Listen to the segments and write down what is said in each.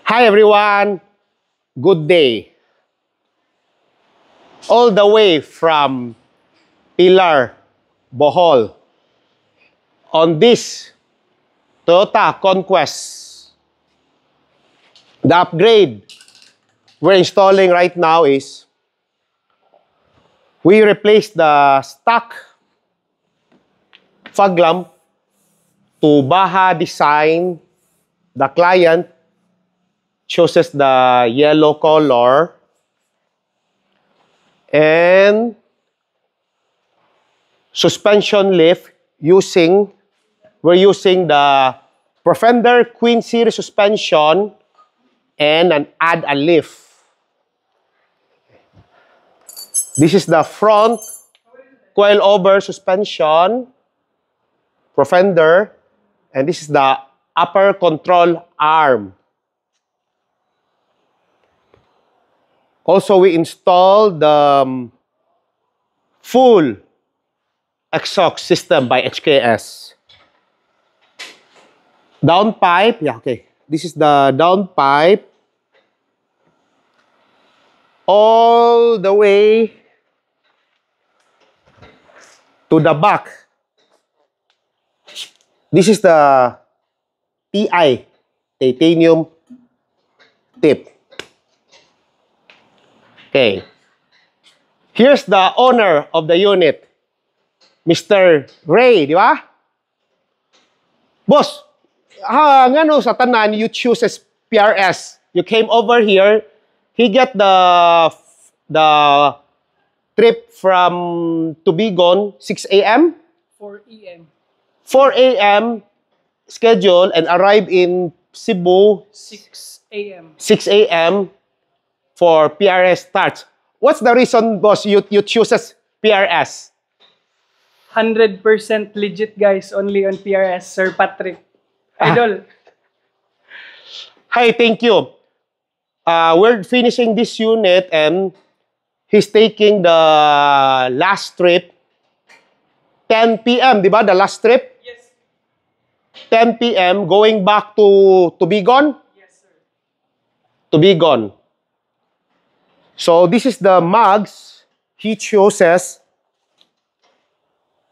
Hi everyone, good day. All the way from Pilar, Bohol, on this Toyota Conquest. The upgrade we're installing right now is we replaced the stock fog lamp to Baja design. The client chooses the yellow color and suspension lift we're using the Profender Queen Series suspension and an add a lift. This is the front coilover suspension, Profender, and this is the upper control arm. Also, we installed the full exhaust system by HKS. Downpipe, yeah, okay. This is the downpipe all the way to the back. This is the TI, titanium tip. Okay. Here's the owner of the unit, Mr. Ray, di ba? Boss, ngano sa tanan you choose as PRS. You came over here, he get the trip from Tubigon 6 a.m. 4 a.m. 4 a.m. schedule and arrive in Cebu 6 a.m. 6 a.m. for PRS starts. What's the reason, boss, you choose as PRS? 100% legit, guys. Only on PRS, Sir Patrick. Idol. Hi, thank you. We're finishing this unit and he's taking the last trip 10 p.m. Di ba? The last trip? Yes. 10 p.m. going back to Tubigon? Yes, sir. Tubigon. So this is the mugs he chooses.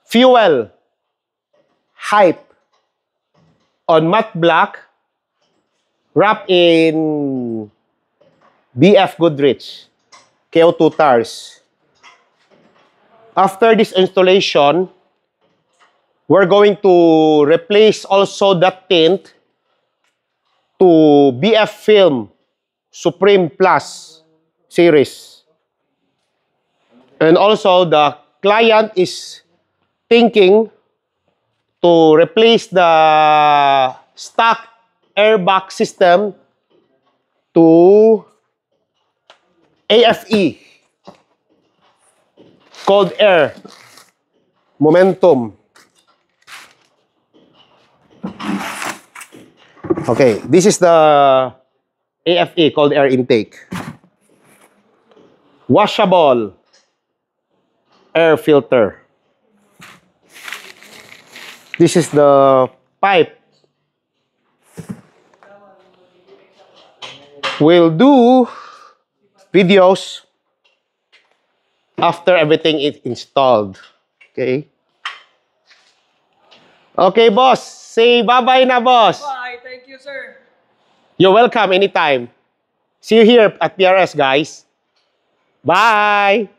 Fuel Hype on matte black wrapped in BF Goodrich KO2 tires. After this installation, we're going to replace also that tint to BF Film Supreme Plus series. And also the client is thinking to replace the stock airbag system to AFE, cold air momentum. Okay, this is the AFE, cold air intake. Washable air filter. This is the pipe. We'll do videos after everything is installed. Okay? Okay, boss. Say bye-bye na, boss. Bye. Thank you, sir. You're welcome anytime. See you here at PRS, guys. Bye!